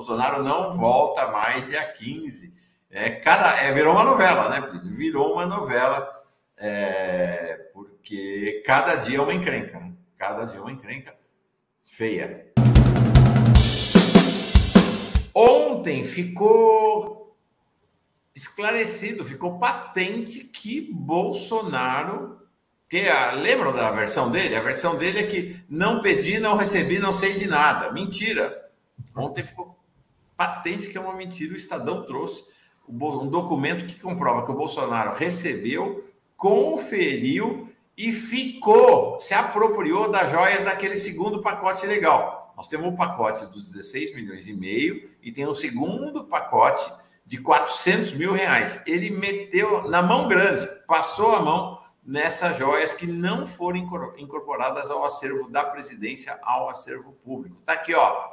Bolsonaro não volta mais dia 15. Virou uma novela, né? Virou uma novela, porque cada dia é uma encrenca, né? Cada dia é uma encrenca feia. Ontem ficou esclarecido, ficou patente que Bolsonaro... lembram da versão dele? A versão dele é que não pedi, não recebi, não sei de nada. Mentira. Ontem ficou patente que é uma mentira. O Estadão trouxe um documento que comprova que o Bolsonaro recebeu, conferiu e se apropriou das joias daquele segundo pacote legal. Nós temos o pacote dos 16 milhões e meio e tem um segundo pacote de 400 mil reais. Ele meteu na mão grande, passou a mão nessas joias que não foram incorporadas ao acervo da presidência, ao acervo público. Tá aqui, ó.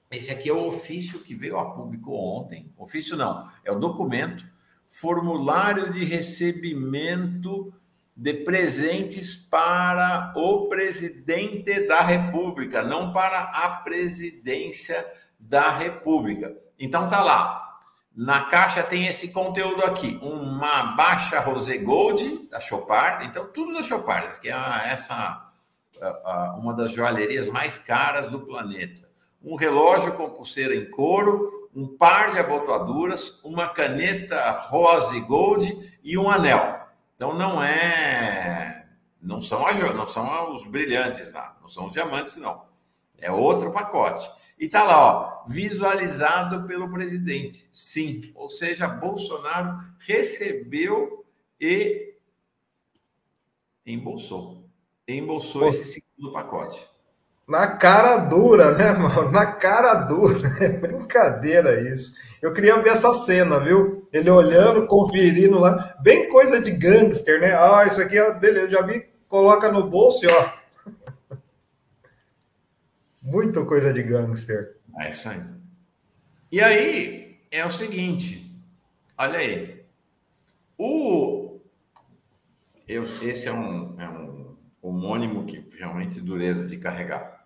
Esse aqui é o ofício que veio a público ontem. Ofício não, é o documento, formulário de recebimento de presentes para o presidente da República, não para a presidência da República. Então tá lá. Na caixa tem esse conteúdo aqui, uma baixa Rosé Gold da Chopard, então tudo da Chopard, que é uma das joalherias mais caras do planeta. Um relógio com pulseira em couro, um par de abotoaduras, uma caneta Rose Gold e um anel. Então não são os brilhantes lá, não são os diamantes não. É outro pacote. E tá lá, ó, visualizado pelo presidente. Sim, ou seja, Bolsonaro recebeu e embolsou esse segundo pacote. Na cara dura, né, mano? Na cara dura. É brincadeira isso. Eu queria ver essa cena, viu? Ele olhando, conferindo lá. Bem coisa de gangster, né? Ah, isso aqui, beleza, já vi. Coloca no bolso e ó. Muito coisa de gangster. É isso aí. E aí, é o seguinte. Olha aí. Esse é um homônimo que realmente dureza de carregar.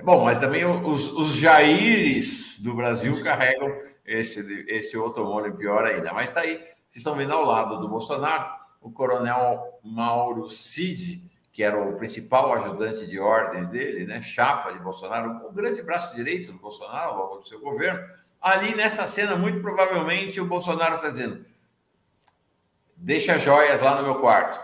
Bom, mas também os Jaires do Brasil carregam esse outro homônimo pior ainda. Mas está aí, vocês estão vendo ao lado do Bolsonaro, o coronel Mauro Cid, que era o principal ajudante de ordens dele, né, chapa de Bolsonaro, o grande braço direito do Bolsonaro ao longo do seu governo. Ali nessa cena, muito provavelmente, o Bolsonaro está dizendo: deixa joias lá no meu quarto,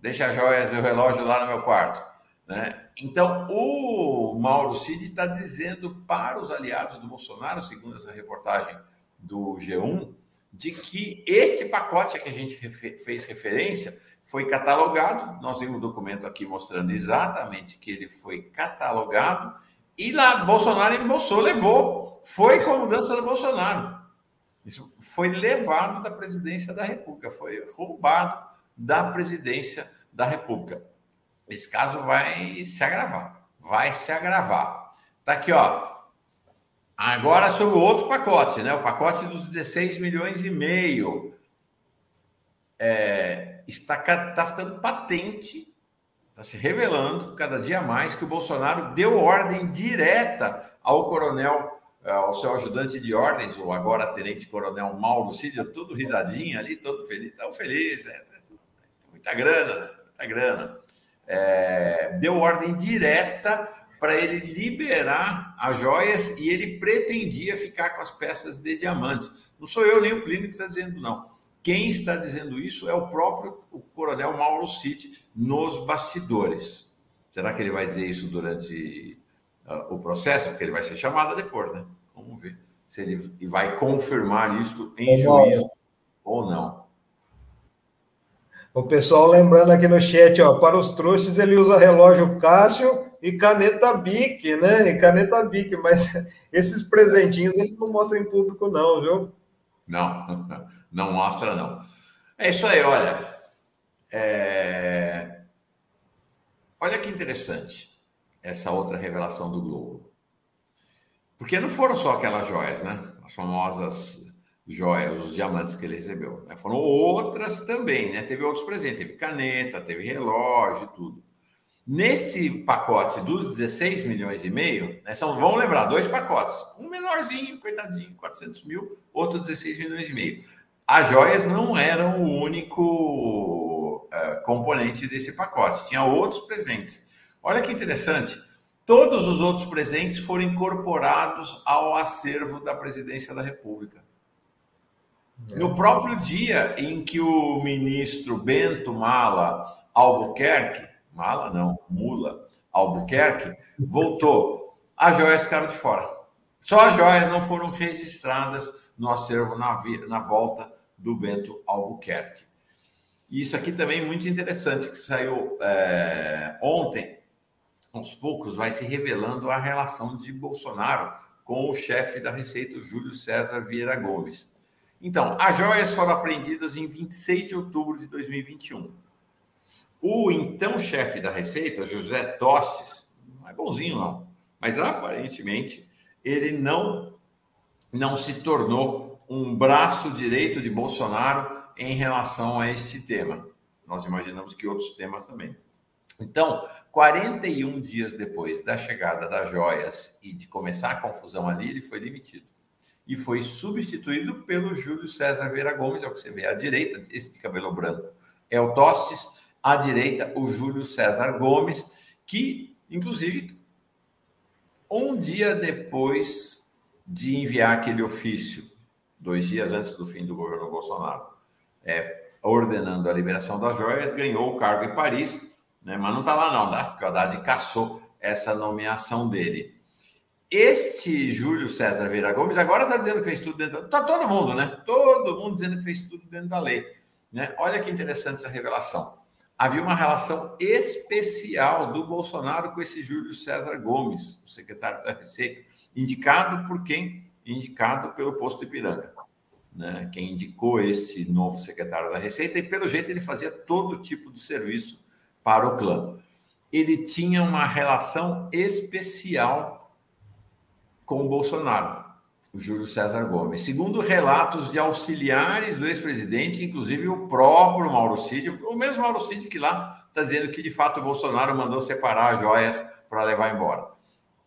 deixa joias e o relógio lá no meu quarto, né? Então, o Mauro Cid está dizendo para os aliados do Bolsonaro, segundo essa reportagem do G1, de que esse pacote que a gente fez referência foi catalogado. Nós vimos um documento aqui mostrando exatamente que ele foi catalogado e lá Bolsonaro embolsou, levou. Foi com a mudança do Bolsonaro. Isso foi levado da presidência da República, foi roubado da presidência da República. Esse caso vai se agravar. Tá aqui, ó. Agora sobre o outro pacote, né? O pacote dos 16 milhões e meio. Está ficando patente, está se revelando cada dia mais que o Bolsonaro deu ordem direta ao coronel, ao seu ajudante de ordens, o agora tenente-coronel Mauro Cid, todo risadinho ali, todo feliz, tão feliz, né? Muita grana, né? Muita grana. Deu ordem direta para ele liberar as joias e ele pretendia ficar com as peças de diamantes. Não sou eu nem o Plínio que está dizendo, não. Quem está dizendo isso é o próprio coronel Mauro Cid nos bastidores. Será que ele vai dizer isso durante o processo? Porque ele vai ser chamado a depor, né? Vamos ver se ele vai confirmar isso em juízo ou não. O pessoal lembrando aqui no chat, ó, para os trouxas ele usa relógio Cássio e caneta Bic, né? E caneta Bic, mas esses presentinhos ele não mostra em público não, viu? Não mostra não. É isso aí, olha. Olha que interessante essa outra revelação do Globo. Porque não foram só aquelas joias, né? As famosas joias, os diamantes que ele recebeu, né? Foram outras também, né? Teve outros presentes, teve caneta, teve relógio e tudo. Nesse pacote dos 16 milhões e meio, né, vamos lembrar, 2 pacotes. Um menorzinho, coitadinho, 400 mil, outro 16 milhões e meio. As joias não eram o único componente desse pacote. Tinha outros presentes. Olha que interessante. Todos os outros presentes foram incorporados ao acervo da Presidência da República. No próprio dia em que o ministro Bento Mula Albuquerque voltou, as joias ficaram de fora. Só as joias não foram registradas no acervo na volta do Bento Albuquerque. E isso aqui também é muito interessante, que saiu ontem. Aos poucos vai se revelando a relação de Bolsonaro com o chefe da Receita, Júlio César Vieira Gomes. Então, as joias foram apreendidas em 26 de outubro de 2021. O então chefe da Receita, José Tostes, não é bonzinho não, mas aparentemente ele não se tornou um braço direito de Bolsonaro em relação a este tema. Nós imaginamos que outros temas também. Então, 41 dias depois da chegada das joias e de começar a confusão ali, ele foi demitido. E foi substituído pelo Júlio César Vieira Gomes, é o que você vê à direita, esse de cabelo branco é o Tostes, à direita o Júlio César Gomes, que, inclusive, um dia depois de enviar aquele ofício, 2 dias antes do fim do governo Bolsonaro, ordenando a liberação das joias, ganhou o cargo em Paris, né? Mas não está lá não, né? Porque o Haddad cassou essa nomeação dele. Este Júlio César Vieira Gomes agora está dizendo que fez tudo dentro da lei. Está todo mundo, né? Todo mundo dizendo que fez tudo dentro da lei. Né? Olha que interessante essa revelação. Havia uma relação especial do Bolsonaro com esse Júlio César Gomes, o secretário da Receita, indicado por quem? Indicado pelo Posto Ipiranga. Né? Quem indicou esse novo secretário da Receita, e pelo jeito ele fazia todo tipo de serviço para o clã. Ele tinha uma relação especial com o Bolsonaro, o Júlio César Gomes. Segundo relatos de auxiliares do ex-presidente, inclusive o próprio Mauro Cid, o mesmo Mauro Cid que lá está dizendo que, de fato, o Bolsonaro mandou separar as joias para levar embora.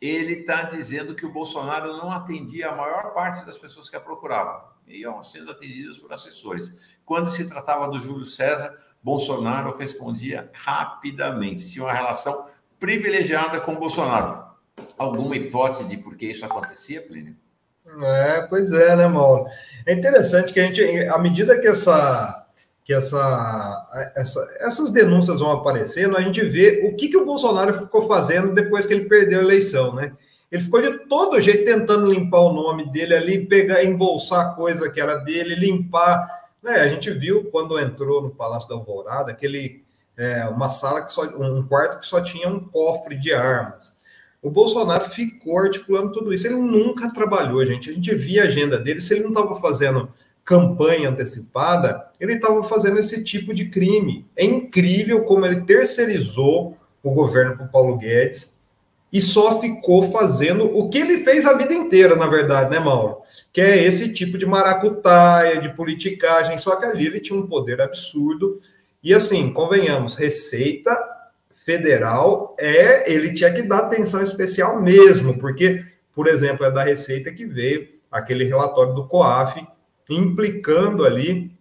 Ele está dizendo que o Bolsonaro não atendia a maior parte das pessoas que a procuravam. Iam sendo atendidas por assessores. Quando se tratava do Júlio César, Bolsonaro respondia rapidamente. Tinha uma relação privilegiada com o Bolsonaro. Alguma hipótese de por que isso acontecia, Plínio? Pois é, né, Mauro? É interessante que a gente, à medida que essas denúncias vão aparecendo, a gente vê o que o Bolsonaro ficou fazendo depois que ele perdeu a eleição, né? Ele ficou de todo jeito tentando limpar o nome dele ali, pegar, embolsar a coisa que era dele, limpar. Né? A gente viu quando entrou no Palácio da Alvorada, uma sala um quarto que só tinha um cofre de armas. O Bolsonaro ficou articulando tudo isso. Ele nunca trabalhou, gente. A gente via a agenda dele. Se ele não estava fazendo campanha antecipada, ele estava fazendo esse tipo de crime. É incrível como ele terceirizou o governo para o Paulo Guedes e só ficou fazendo o que ele fez a vida inteira, na verdade, né, Mauro? Que é esse tipo de maracutaia, de politicagem. Só que ali ele tinha um poder absurdo. E assim, convenhamos, Receita Federal, ele tinha que dar atenção especial mesmo, porque, por exemplo, é da Receita que veio aquele relatório do COAF, implicando ali,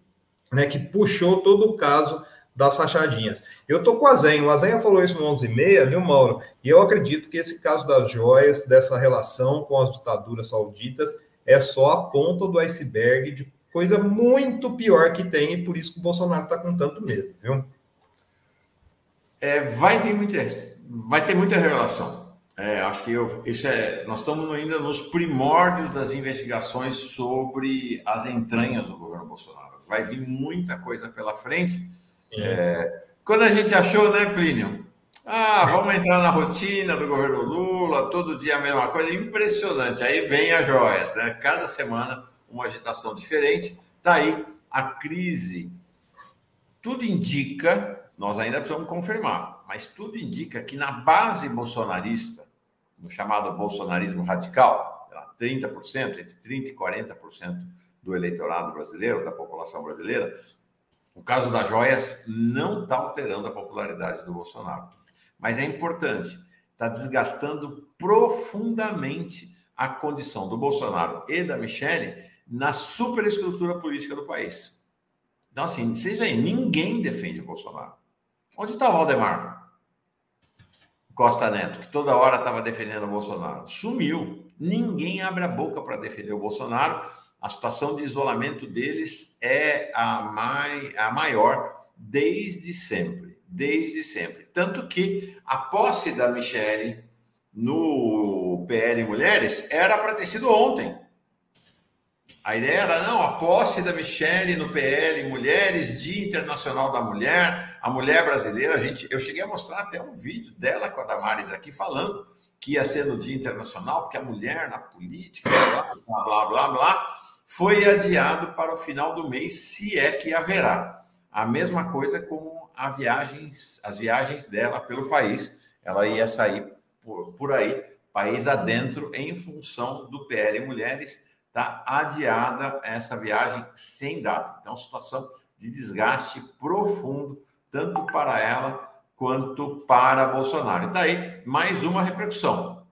né, que puxou todo o caso das rachadinhas. Eu tô com o Azenha falou isso no 11h30, viu, Mauro? E eu acredito que esse caso das joias, dessa relação com as ditaduras sauditas, é só a ponta do iceberg de coisa muito pior que tem, e por isso que o Bolsonaro está com tanto medo, viu? Vai ter muita revelação. Acho que nós estamos ainda nos primórdios das investigações sobre as entranhas do governo Bolsonaro. Vai vir muita coisa pela frente. Quando a gente achou, né, Plínio? Vamos entrar na rotina do governo Lula, todo dia a mesma coisa, impressionante. Aí vem as joias, né? Cada semana uma agitação diferente. Daí a crise. Tudo indica, nós ainda precisamos confirmar, mas tudo indica que na base bolsonarista, no chamado bolsonarismo radical, 30%, entre 30% e 40% do eleitorado brasileiro, da população brasileira, o caso das joias não está alterando a popularidade do Bolsonaro. mas é importante. Está desgastando profundamente a condição do Bolsonaro e da Michelle na superestrutura política do país. Então, assim, vocês veem, ninguém defende o Bolsonaro. Onde está o Valdemar Costa Neto, que toda hora estava defendendo o Bolsonaro? Sumiu. Ninguém abre a boca para defender o Bolsonaro. A situação de isolamento deles é a maior desde sempre. Desde sempre. Tanto que a posse da Michelle no PL Mulheres era para ter sido ontem. A ideia era, não, a posse da Michelle no PL Mulheres, Dia Internacional da Mulher, a mulher brasileira. Eu cheguei a mostrar até um vídeo dela com a Damares aqui falando que ia ser no Dia Internacional, porque a mulher na política, blá, blá, blá, blá, blá, foi adiado para o final do mês, se é que haverá. A mesma coisa com as viagens dela pelo país. Ela ia sair por aí, país adentro, em função do PL Mulheres. Está adiada essa viagem sem data. Então, situação de desgaste profundo, tanto para ela quanto para Bolsonaro. E daí, mais uma repercussão.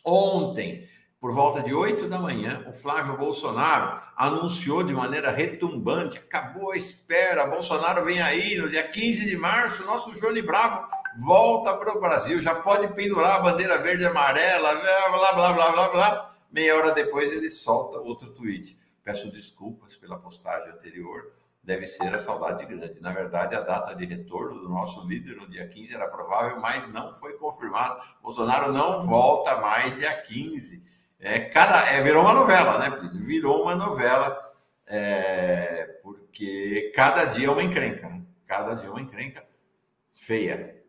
Ontem, por volta de 8 da manhã, o Flávio Bolsonaro anunciou de maneira retumbante: acabou a espera, Bolsonaro vem aí, no dia 15 de março, nosso Johnny Bravo volta para o Brasil, já pode pendurar a bandeira verde e amarela, blá, blá, blá, blá, blá, blá. Meia hora depois ele solta outro tweet: peço desculpas pela postagem anterior, deve ser a saudade grande. Na verdade, a data de retorno do nosso líder no dia 15 era provável, mas não foi confirmado. Bolsonaro não volta mais dia 15. Virou uma novela, né? Virou uma novela, porque cada dia é uma encrenca, né? Cada dia é uma encrenca feia.